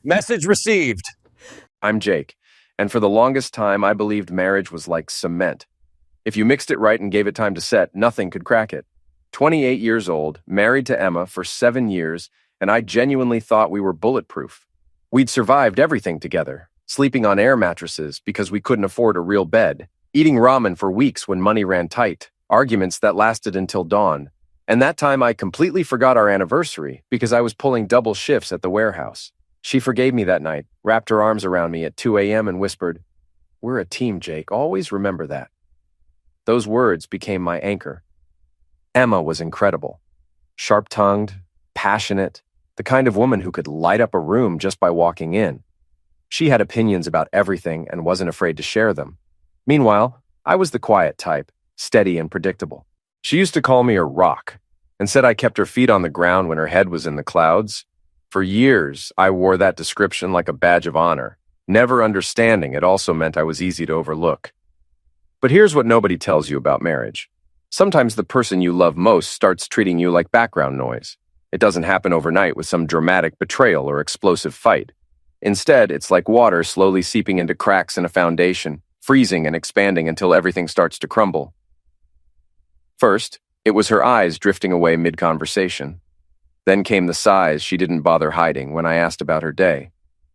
Message received. I'm Jake, and for the longest time, I believed marriage was like cement. If you mixed it right and gave it time to set, nothing could crack it. 28 years old, married to Emma for 7 years, and I genuinely thought we were bulletproof. We'd survived everything together, sleeping on air mattresses because we couldn't afford a real bed, eating ramen for weeks when money ran tight, arguments that lasted until dawn. And that time I completely forgot our anniversary because I was pulling double shifts at the warehouse. She forgave me that night, wrapped her arms around me at 2 a.m. and whispered, "We're a team, Jake. Always remember that." Those words became my anchor. Emma was incredible. Sharp-tongued, passionate, the kind of woman who could light up a room just by walking in. She had opinions about everything and wasn't afraid to share them. Meanwhile, I was the quiet type, steady and predictable. She used to call me a rock and said I kept her feet on the ground when her head was in the clouds. For years, I wore that description like a badge of honor, never understanding it also meant I was easy to overlook. But here's what nobody tells you about marriage. Sometimes the person you love most starts treating you like background noise. It doesn't happen overnight with some dramatic betrayal or explosive fight. Instead, it's like water slowly seeping into cracks in a foundation, freezing and expanding until everything starts to crumble. First, it was her eyes drifting away mid-conversation. Then came the sighs she didn't bother hiding when I asked about her day.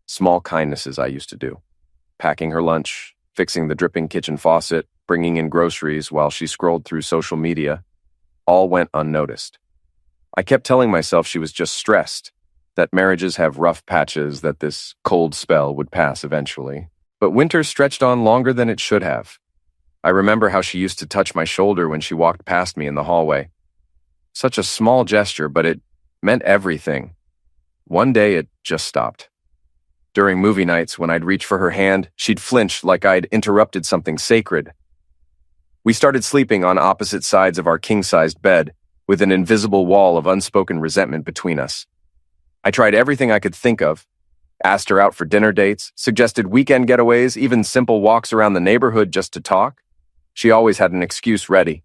Small kindnesses I used to do. Packing her lunch, fixing the dripping kitchen faucet, bringing in groceries while she scrolled through social media. All went unnoticed. I kept telling myself she was just stressed, that marriages have rough patches, that this cold spell would pass eventually. But winter stretched on longer than it should have. I remember how she used to touch my shoulder when she walked past me in the hallway. Such a small gesture, but it meant everything. One day it just stopped. During movie nights, when I'd reach for her hand, she'd flinch like I'd interrupted something sacred. We started sleeping on opposite sides of our king-sized bed, with an invisible wall of unspoken resentment between us. I tried everything I could think of, asked her out for dinner dates, suggested weekend getaways, even simple walks around the neighborhood just to talk. She always had an excuse ready.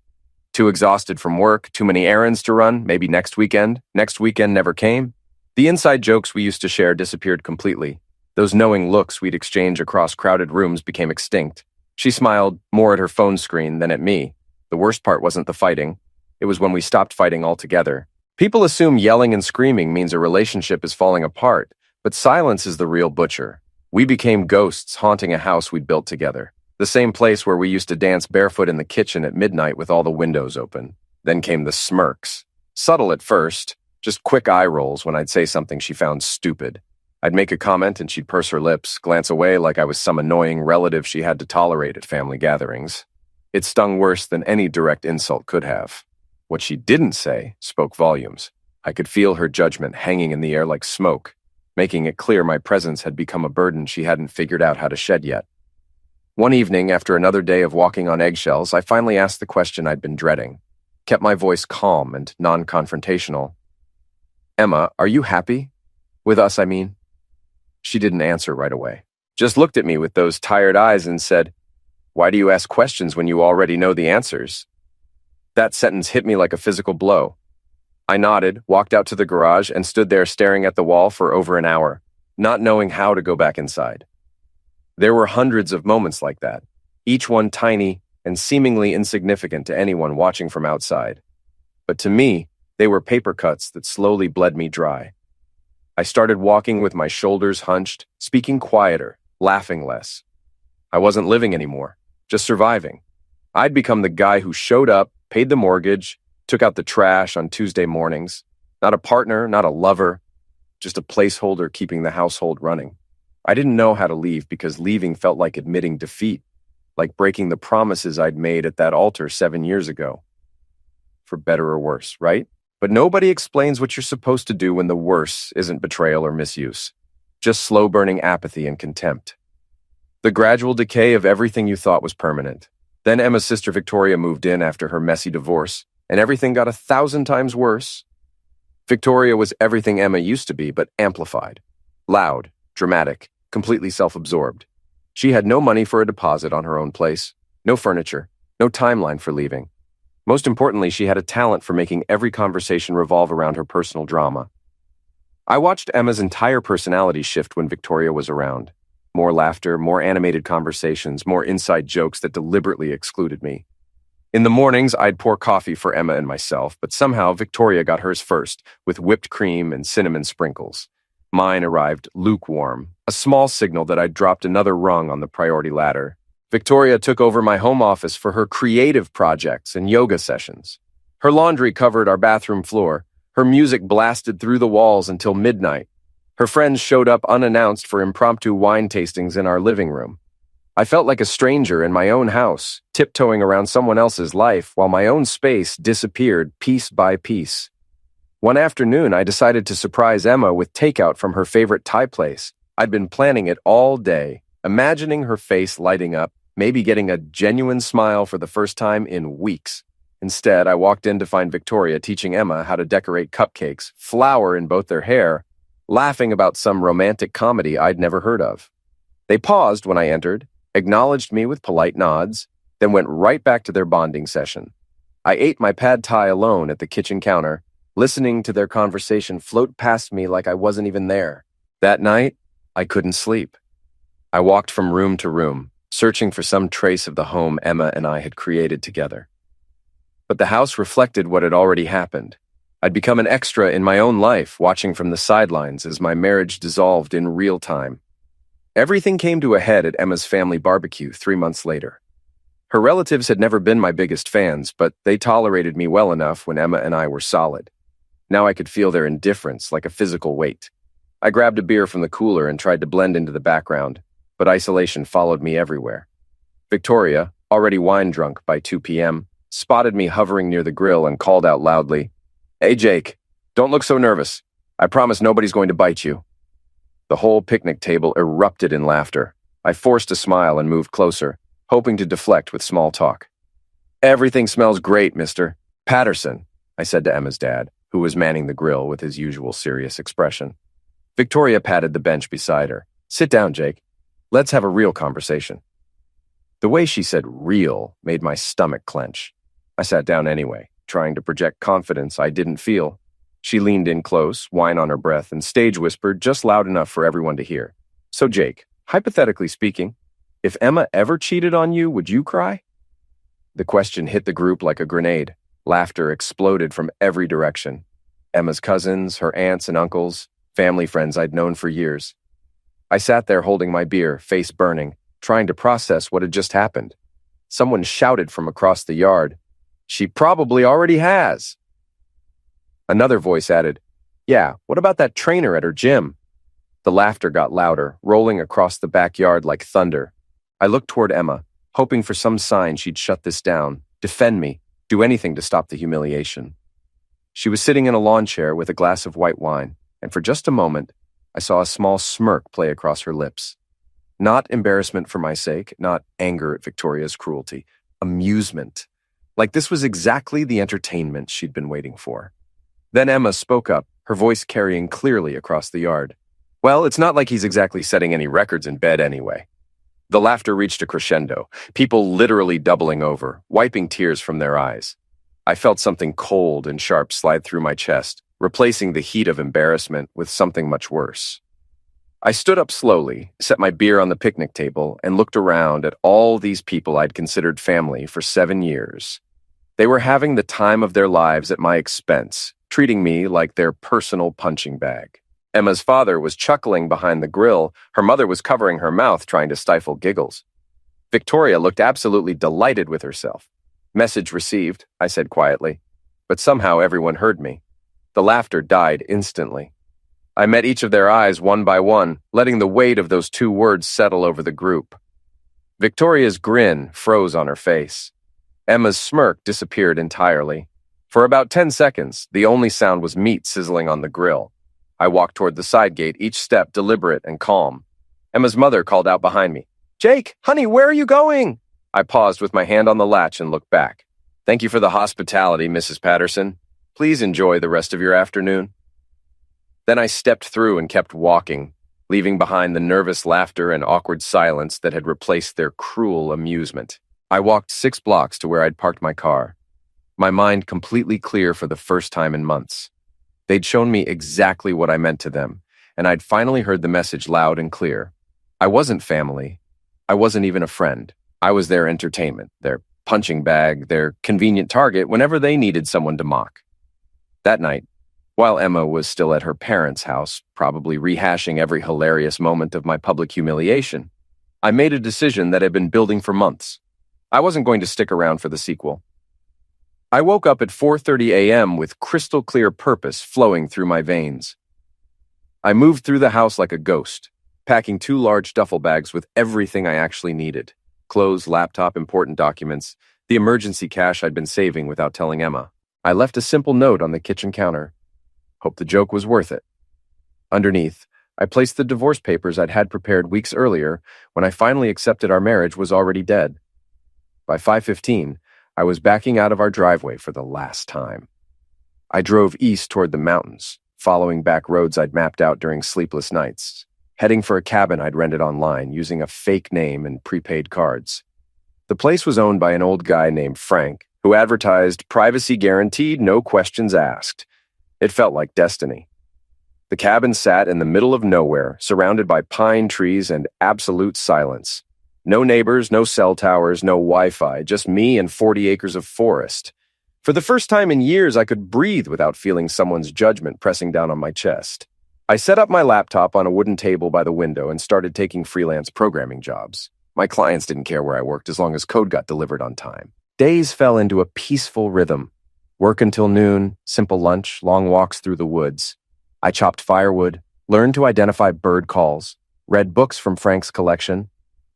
Too exhausted from work, too many errands to run, maybe next weekend. Next weekend never came. The inside jokes we used to share disappeared completely. Those knowing looks we'd exchange across crowded rooms became extinct. She smiled more at her phone screen than at me. The worst part wasn't the fighting. It was when we stopped fighting altogether. People assume yelling and screaming means a relationship is falling apart, but silence is the real butcher. We became ghosts haunting a house we'd built together. The same place where we used to dance barefoot in the kitchen at midnight with all the windows open. Then came the smirks. Subtle at first, just quick eye rolls when I'd say something she found stupid. I'd make a comment and she'd purse her lips, glance away like I was some annoying relative she had to tolerate at family gatherings. It stung worse than any direct insult could have. What she didn't say spoke volumes. I could feel her judgment hanging in the air like smoke, making it clear my presence had become a burden she hadn't figured out how to shed yet. One evening, after another day of walking on eggshells, I finally asked the question I'd been dreading. Kept my voice calm and non-confrontational. "Emma, are you happy? With us, I mean?" She didn't answer right away. Just looked at me with those tired eyes and said, "Why do you ask questions when you already know the answers?" That sentence hit me like a physical blow. I nodded, walked out to the garage, and stood there staring at the wall for over an hour, not knowing how to go back inside. There were hundreds of moments like that, each one tiny and seemingly insignificant to anyone watching from outside. But to me, they were paper cuts that slowly bled me dry. I started walking with my shoulders hunched, speaking quieter, laughing less. I wasn't living anymore, just surviving. I'd become the guy who showed up, paid the mortgage, took out the trash on Tuesday mornings. Not a partner, not a lover, just a placeholder keeping the household running. I didn't know how to leave because leaving felt like admitting defeat, like breaking the promises I'd made at that altar 7 years ago. For better or worse, right? But nobody explains what you're supposed to do when the worse isn't betrayal or misuse, just slow-burning apathy and contempt. The gradual decay of everything you thought was permanent. Then Emma's sister Victoria moved in after her messy divorce, and everything got 1,000 times worse. Victoria was everything Emma used to be, but amplified. Loud, dramatic, completely self-absorbed. She had no money for a deposit on her own place, no furniture, no timeline for leaving. Most importantly, she had a talent for making every conversation revolve around her personal drama. I watched Emma's entire personality shift when Victoria was around. More laughter, more animated conversations, more inside jokes that deliberately excluded me. In the mornings, I'd pour coffee for Emma and myself, but somehow Victoria got hers first, with whipped cream and cinnamon sprinkles. Mine arrived lukewarm, a small signal that I'd dropped another rung on the priority ladder. Victoria took over my home office for her creative projects and yoga sessions. Her laundry covered our bathroom floor. Her music blasted through the walls until midnight. Her friends showed up unannounced for impromptu wine tastings in our living room. I felt like a stranger in my own house, tiptoeing around someone else's life while my own space disappeared piece by piece. One afternoon, I decided to surprise Emma with takeout from her favorite Thai place. I'd been planning it all day, imagining her face lighting up, maybe getting a genuine smile for the first time in weeks. Instead, I walked in to find Victoria teaching Emma how to decorate cupcakes, flour in both their hair, laughing about some romantic comedy I'd never heard of. They paused when I entered, acknowledged me with polite nods, then went right back to their bonding session. I ate my pad thai alone at the kitchen counter, listening to their conversation float past me like I wasn't even there. That night, I couldn't sleep. I walked from room to room, searching for some trace of the home Emma and I had created together. But the house reflected what had already happened. I'd become an extra in my own life, watching from the sidelines as my marriage dissolved in real time. Everything came to a head at Emma's family barbecue 3 months later. Her relatives had never been my biggest fans, but they tolerated me well enough when Emma and I were solid. Now I could feel their indifference like a physical weight. I grabbed a beer from the cooler and tried to blend into the background, but isolation followed me everywhere. Victoria, already wine-drunk by 2 p.m., spotted me hovering near the grill and called out loudly, "Hey, Jake, don't look so nervous. I promise nobody's going to bite you." The whole picnic table erupted in laughter. I forced a smile and moved closer, hoping to deflect with small talk. "Everything smells great, Mr. Patterson," I said to Emma's dad, who was manning the grill with his usual serious expression. Victoria patted the bench beside her. "Sit down, Jake. Let's have a real conversation." The way she said real made my stomach clench. I sat down anyway, trying to project confidence I didn't feel. She leaned in close, wine on her breath, and stage whispered just loud enough for everyone to hear. "So, Jake, hypothetically speaking, if Emma ever cheated on you, would you cry?" The question hit the group like a grenade. Laughter exploded from every direction. Emma's cousins, her aunts and uncles, family friends I'd known for years. I sat there holding my beer, face burning, trying to process what had just happened. Someone shouted from across the yard, "She probably already has." Another voice added, "Yeah, what about that trainer at her gym?" The laughter got louder, rolling across the backyard like thunder. I looked toward Emma, hoping for some sign she'd shut this down, defend me, do anything to stop the humiliation. She was sitting in a lawn chair with a glass of white wine, and for just a moment, I saw a small smirk play across her lips. Not embarrassment for my sake, not anger at Victoria's cruelty, amusement. Like this was exactly the entertainment she'd been waiting for. Then Emma spoke up, her voice carrying clearly across the yard. "Well, it's not like he's exactly setting any records in bed anyway." The laughter reached a crescendo, people literally doubling over, wiping tears from their eyes. I felt something cold and sharp slide through my chest, replacing the heat of embarrassment with something much worse. I stood up slowly, set my beer on the picnic table, and looked around at all these people I'd considered family for 7 years. They were having the time of their lives at my expense, treating me like their personal punching bag. Emma's father was chuckling behind the grill. Her mother was covering her mouth, trying to stifle giggles. Victoria looked absolutely delighted with herself. "Message received," I said quietly, but somehow everyone heard me. The laughter died instantly. I met each of their eyes one by one, letting the weight of those 2 words settle over the group. Victoria's grin froze on her face. Emma's smirk disappeared entirely. For about 10 seconds, the only sound was meat sizzling on the grill. I walked toward the side gate, each step deliberate and calm. Emma's mother called out behind me, "Jake, honey, where are you going?" I paused with my hand on the latch and looked back. "Thank you for the hospitality, Mrs. Patterson. Please enjoy the rest of your afternoon." Then I stepped through and kept walking, leaving behind the nervous laughter and awkward silence that had replaced their cruel amusement. I walked 6 blocks to where I'd parked my car. my mind completely clear for the first time in months. They'd shown me exactly what I meant to them, and I'd finally heard the message loud and clear. I wasn't family. I wasn't even a friend. I was their entertainment, their punching bag, their convenient target whenever they needed someone to mock. That night, while Emma was still at her parents' house, probably rehashing every hilarious moment of my public humiliation, I made a decision that had been building for months. I wasn't going to stick around for the sequel. I woke up at 4:30 a.m. with crystal clear purpose flowing through my veins. I moved through the house like a ghost, packing 2 large duffel bags with everything I actually needed: clothes, laptop, important documents, the emergency cash I'd been saving without telling Emma. I left a simple note on the kitchen counter. Hope the joke was worth it. Underneath, I placed the divorce papers I'd had prepared weeks earlier when I finally accepted our marriage was already dead. By 5:15, I was backing out of our driveway for the last time. I drove east toward the mountains, following back roads I'd mapped out during sleepless nights, heading for a cabin I'd rented online using a fake name and prepaid cards. The place was owned by an old guy named Frank, who advertised privacy guaranteed, no questions asked. It felt like destiny. The cabin sat in the middle of nowhere, surrounded by pine trees and absolute silence. No neighbors, no cell towers, no Wi-Fi, just me and 40 acres of forest. For the first time in years, I could breathe without feeling someone's judgment pressing down on my chest. I set up my laptop on a wooden table by the window and started taking freelance programming jobs. My clients didn't care where I worked as long as code got delivered on time. Days fell into a peaceful rhythm. Work until noon, simple lunch, long walks through the woods. I chopped firewood, learned to identify bird calls, read books from Frank's collection.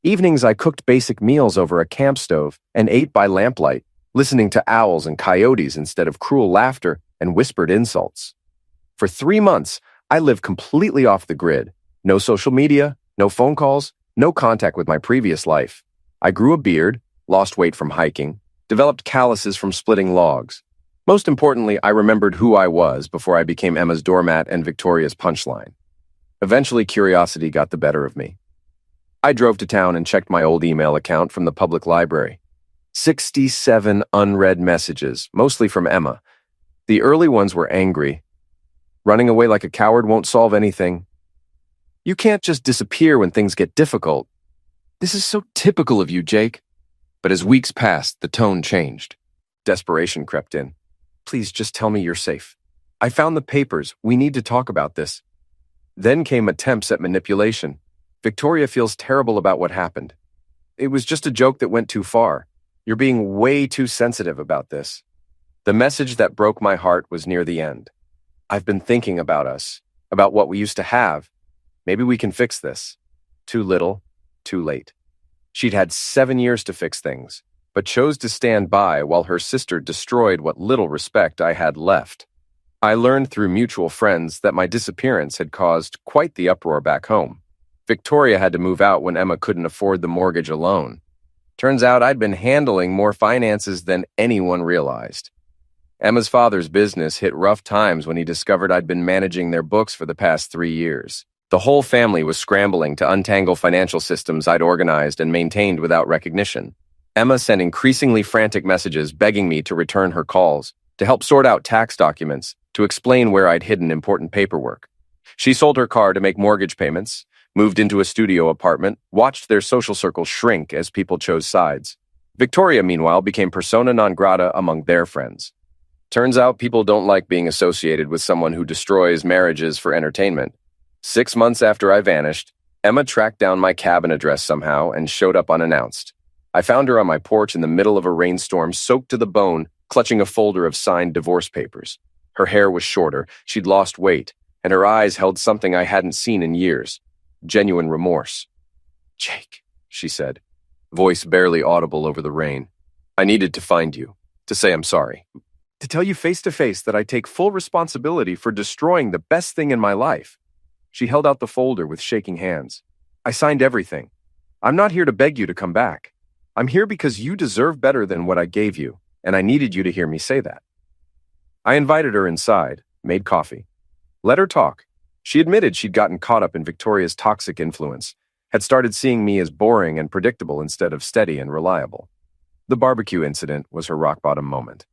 Evenings I cooked basic meals over a camp stove and ate by lamplight, listening to owls and coyotes instead of cruel laughter and whispered insults. For 3 months, I lived completely off the grid. No social media, no phone calls, no contact with my previous life. I grew a beard, lost weight from hiking, developed calluses from splitting logs. Most importantly, I remembered who I was before I became Emma's doormat and Victoria's punchline. Eventually, curiosity got the better of me. I drove to town and checked my old email account from the public library. 67 unread messages, mostly from Emma. The early ones were angry. Running away like a coward won't solve anything. You can't just disappear when things get difficult. This is so typical of you, Jake. But as weeks passed, the tone changed. Desperation crept in. Please just tell me you're safe. I found the papers. We need to talk about this. Then came attempts at manipulation. Victoria feels terrible about what happened. It was just a joke that went too far. You're being way too sensitive about this. The message that broke my heart was near the end. I've been thinking about us, about what we used to have. Maybe we can fix this. Too little, too late. She'd had 7 years to fix things, but chose to stand by while her sister destroyed what little respect I had left. I learned through mutual friends that my disappearance had caused quite the uproar back home. Victoria had to move out when Emma couldn't afford the mortgage alone. Turns out I'd been handling more finances than anyone realized. Emma's father's business hit rough times when he discovered I'd been managing their books for the past 3 years. The whole family was scrambling to untangle financial systems I'd organized and maintained without recognition. Emma sent increasingly frantic messages begging me to return her calls, to help sort out tax documents, to explain where I'd hidden important paperwork. She sold her car to make mortgage payments, moved into a studio apartment, watched their social circle shrink as people chose sides. Victoria, meanwhile, became persona non grata among their friends. Turns out people don't like being associated with someone who destroys marriages for entertainment. 6 months after I vanished, Emma tracked down my cabin address somehow and showed up unannounced. I found her on my porch in the middle of a rainstorm, soaked to the bone, clutching a folder of signed divorce papers. Her hair was shorter, she'd lost weight, and her eyes held something I hadn't seen in years. Genuine remorse. "Jake," she said, voice barely audible over the rain. "I needed to find you, to say I'm sorry. To tell you face to face that I take full responsibility for destroying the best thing in my life." She held out the folder with shaking hands. "I signed everything. I'm not here to beg you to come back. I'm here because you deserve better than what I gave you, and I needed you to hear me say that." I invited her inside, made coffee. Let her talk. She admitted she'd gotten caught up in Victoria's toxic influence, had started seeing me as boring and predictable instead of steady and reliable. The barbecue incident was her rock-bottom moment.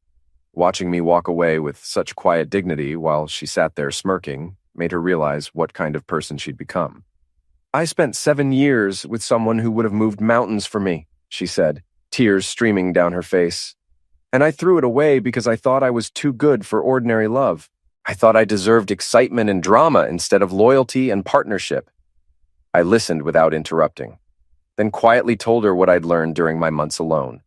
Watching me walk away with such quiet dignity while she sat there smirking made her realize what kind of person she'd become. "I spent 7 years with someone who would have moved mountains for me," she said, tears streaming down her face. "And I threw it away because I thought I was too good for ordinary love. I thought I deserved excitement and drama instead of loyalty and partnership." I listened without interrupting, then quietly told her what I'd learned during my months alone.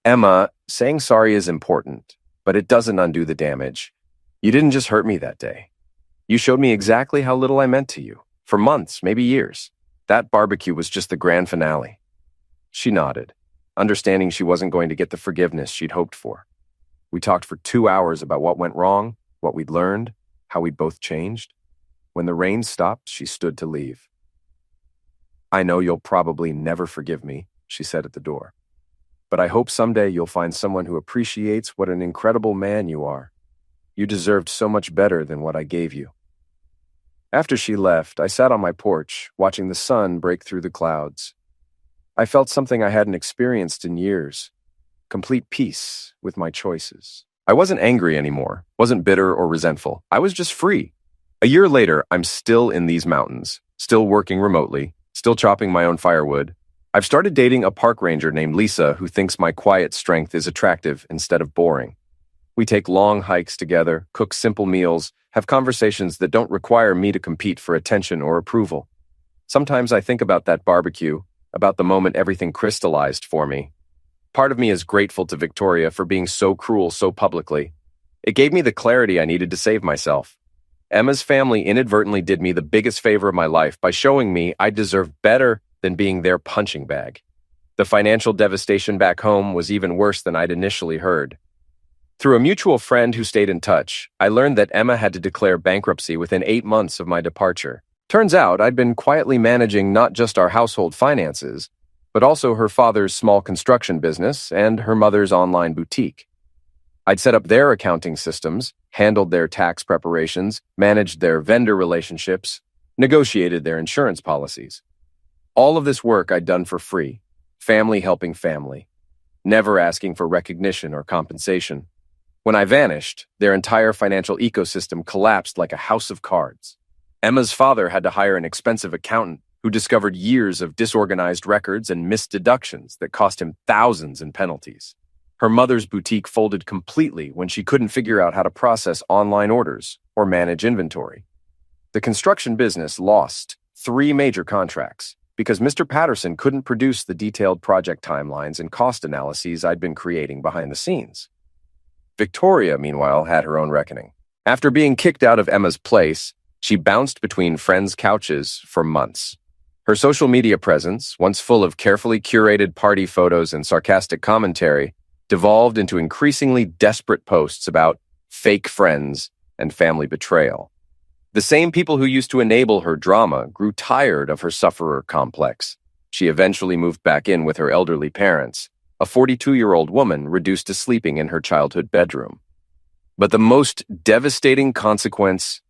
"Emma, saying sorry is important, but it doesn't undo the damage. You didn't just hurt me that day. You showed me exactly how little I meant to you, for months, maybe years. That barbecue was just the grand finale." She nodded, understanding she wasn't going to get the forgiveness she'd hoped for. We talked for 2 hours about what went wrong, what we'd learned, how we'd both changed. When the rain stopped, she stood to leave. "I know you'll probably never forgive me," she said at the door. "But I hope someday you'll find someone who appreciates what an incredible man you are. You deserved so much better than what I gave you." After she left, I sat on my porch, watching the sun break through the clouds. I felt something I hadn't experienced in years, complete peace with my choices. I wasn't angry anymore, wasn't bitter or resentful. I was just free. A year later, I'm still in these mountains, still working remotely, still chopping my own firewood. I've started dating a park ranger named Lisa who thinks my quiet strength is attractive instead of boring. We take long hikes together, cook simple meals, have conversations that don't require me to compete for attention or approval. Sometimes I think about that barbecue, about the moment everything crystallized for me. Part of me is grateful to Victoria for being so cruel so publicly. It gave me the clarity I needed to save myself. Emma's family inadvertently did me the biggest favor of my life by showing me I deserved better than being their punching bag. The financial devastation back home was even worse than I'd initially heard. Through a mutual friend who stayed in touch, I learned that Emma had to declare bankruptcy within 8 months of my departure. Turns out I'd been quietly managing not just our household finances, but also her father's small construction business and her mother's online boutique. I'd set up their accounting systems, handled their tax preparations, managed their vendor relationships, negotiated their insurance policies. All of this work I'd done for free, family helping family, never asking for recognition or compensation. When I vanished, their entire financial ecosystem collapsed like a house of cards. Emma's father had to hire an expensive accountant who discovered years of disorganized records and missed deductions that cost him thousands in penalties. Her mother's boutique folded completely when she couldn't figure out how to process online orders or manage inventory. The construction business lost 3 major contracts because Mr. Patterson couldn't produce the detailed project timelines and cost analyses I'd been creating behind the scenes. Victoria, meanwhile, had her own reckoning. After being kicked out of Emma's place, she bounced between friends' couches for months. Her social media presence, once full of carefully curated party photos and sarcastic commentary, devolved into increasingly desperate posts about fake friends and family betrayal. The same people who used to enable her drama grew tired of her sufferer complex. She eventually moved back in with her elderly parents, a 42-year-old woman reduced to sleeping in her childhood bedroom. But the most devastating consequence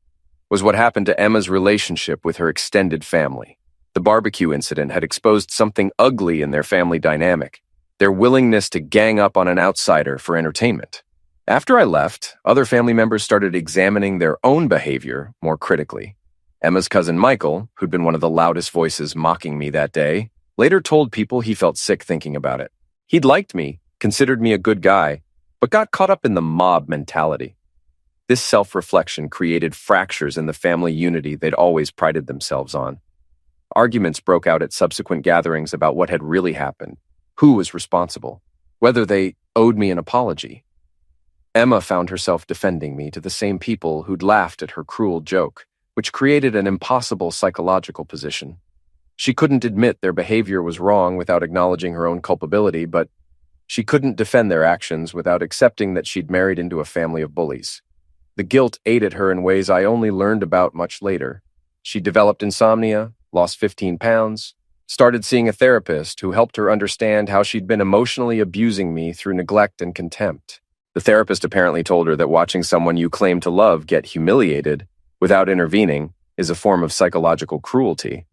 was what happened to Emma's relationship with her extended family. The barbecue incident had exposed something ugly in their family dynamic, their willingness to gang up on an outsider for entertainment. After I left, other family members started examining their own behavior more critically. Emma's cousin Michael, who'd been one of the loudest voices mocking me that day, later told people he felt sick thinking about it. He'd liked me, considered me a good guy, but got caught up in the mob mentality. This self-reflection created fractures in the family unity they'd always prided themselves on. Arguments broke out at subsequent gatherings about what had really happened, who was responsible, whether they owed me an apology. Emma found herself defending me to the same people who'd laughed at her cruel joke, which created an impossible psychological position. She couldn't admit their behavior was wrong without acknowledging her own culpability, but she couldn't defend their actions without accepting that she'd married into a family of bullies. The guilt ate at her in ways I only learned about much later. She developed insomnia, lost 15 pounds, started seeing a therapist who helped her understand how she'd been emotionally abusing me through neglect and contempt. The therapist apparently told her that watching someone you claim to love get humiliated without intervening is a form of psychological cruelty.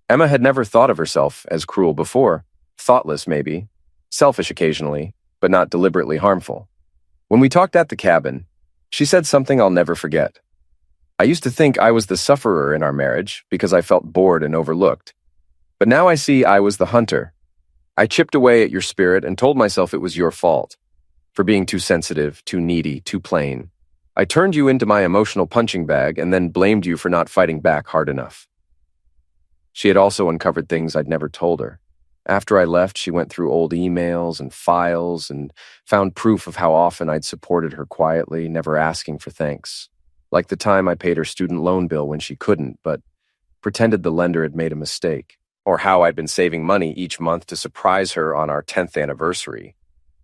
Emma had never thought of herself as cruel before, thoughtless maybe, selfish occasionally, but not deliberately harmful. When we talked at the cabin, she said something I'll never forget. I used to think I was the sufferer in our marriage because I felt bored and overlooked. But now I see I was the hunter. I chipped away at your spirit and told myself it was your fault for being too sensitive, too needy, too plain. I turned you into my emotional punching bag and then blamed you for not fighting back hard enough. She had also uncovered things I'd never told her. After I left, she went through old emails and files and found proof of how often I'd supported her quietly, never asking for thanks. Like the time I paid her student loan bill when she couldn't, but pretended the lender had made a mistake. Or how I'd been saving money each month to surprise her on our 10th anniversary.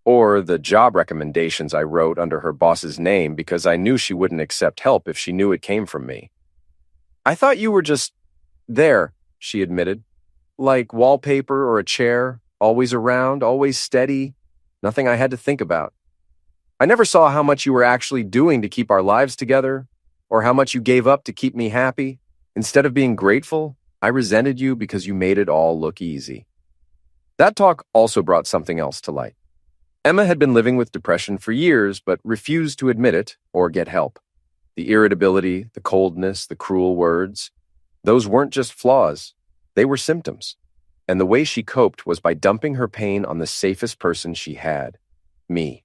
Or the job recommendations I wrote under her boss's name because I knew she wouldn't accept help if she knew it came from me. I thought you were just there, she admitted. Like wallpaper or a chair, always around, always steady, nothing I had to think about. I never saw how much you were actually doing to keep our lives together, or how much you gave up to keep me happy. Instead of being grateful, I resented you because you made it all look easy. That talk also brought something else to light. Emma had been living with depression for years, but refused to admit it or get help. The irritability, the coldness, the cruel words, those weren't just flaws. They were symptoms. And the way she coped was by dumping her pain on the safest person she had, me.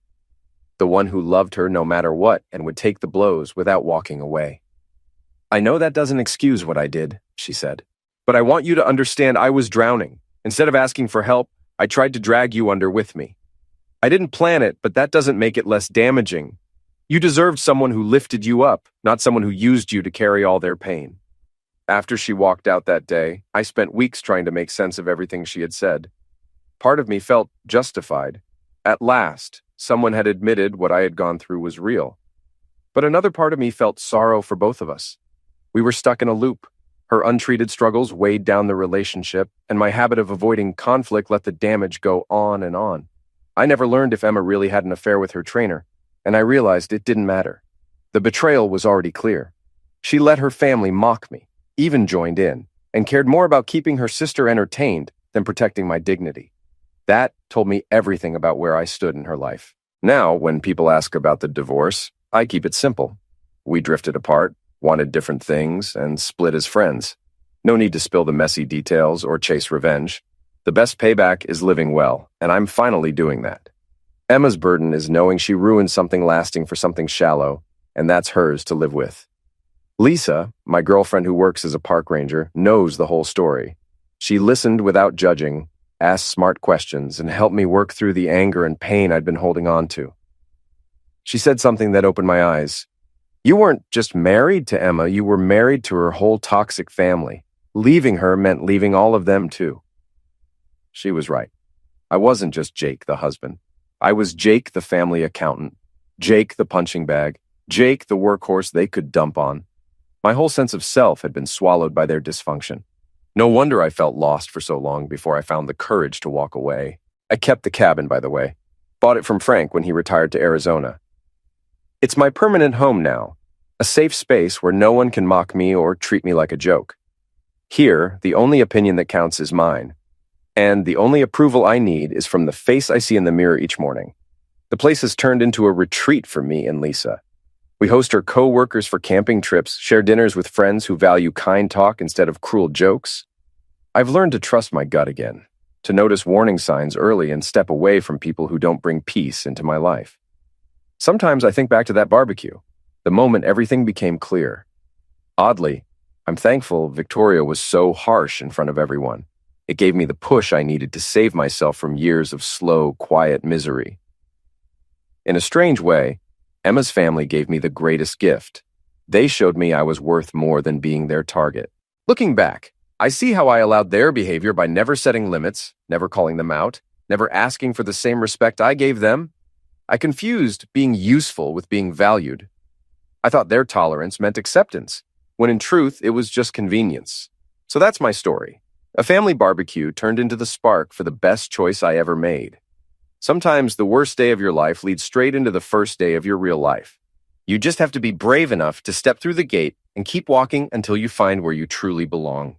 The one who loved her no matter what and would take the blows without walking away. I know that doesn't excuse what I did, she said. But I want you to understand I was drowning. Instead of asking for help, I tried to drag you under with me. I didn't plan it, but that doesn't make it less damaging. You deserved someone who lifted you up, not someone who used you to carry all their pain. After she walked out that day, I spent weeks trying to make sense of everything she had said. Part of me felt justified. At last, someone had admitted what I had gone through was real. But another part of me felt sorrow for both of us. We were stuck in a loop. Her untreated struggles weighed down the relationship, and my habit of avoiding conflict let the damage go on and on. I never learned if Emma really had an affair with her trainer, and I realized it didn't matter. The betrayal was already clear. She let her family mock me, even joined in, and cared more about keeping her sister entertained than protecting my dignity. That told me everything about where I stood in her life. Now, when people ask about the divorce, I keep it simple. We drifted apart, wanted different things, and split as friends. No need to spill the messy details or chase revenge. The best payback is living well, and I'm finally doing that. Emma's burden is knowing she ruined something lasting for something shallow, and that's hers to live with. Lisa, my girlfriend who works as a park ranger, knows the whole story. She listened without judging, asked smart questions, and helped me work through the anger and pain I'd been holding on to. She said something that opened my eyes. You weren't just married to Emma, you were married to her whole toxic family. Leaving her meant leaving all of them too. She was right. I wasn't just Jake, the husband. I was Jake, the family accountant. Jake, the punching bag. Jake, the workhorse they could dump on. My whole sense of self had been swallowed by their dysfunction. No wonder I felt lost for so long before I found the courage to walk away. I kept the cabin, by the way. Bought it from Frank when he retired to Arizona. It's my permanent home now, a safe space where no one can mock me or treat me like a joke. Here, the only opinion that counts is mine. And the only approval I need is from the face I see in the mirror each morning. The place has turned into a retreat for me and Lisa. We host our co-workers for camping trips, share dinners with friends who value kind talk instead of cruel jokes. I've learned to trust my gut again, to notice warning signs early and step away from people who don't bring peace into my life. Sometimes I think back to that barbecue, the moment everything became clear. Oddly, I'm thankful Victoria was so harsh in front of everyone. It gave me the push I needed to save myself from years of slow, quiet misery. In a strange way, Emma's family gave me the greatest gift. They showed me I was worth more than being their target. Looking back, I see how I allowed their behavior by never setting limits, never calling them out, never asking for the same respect I gave them. I confused being useful with being valued. I thought their tolerance meant acceptance, when in truth it was just convenience. So that's my story. A family barbecue turned into the spark for the best choice I ever made. Sometimes the worst day of your life leads straight into the first day of your real life. You just have to be brave enough to step through the gate and keep walking until you find where you truly belong.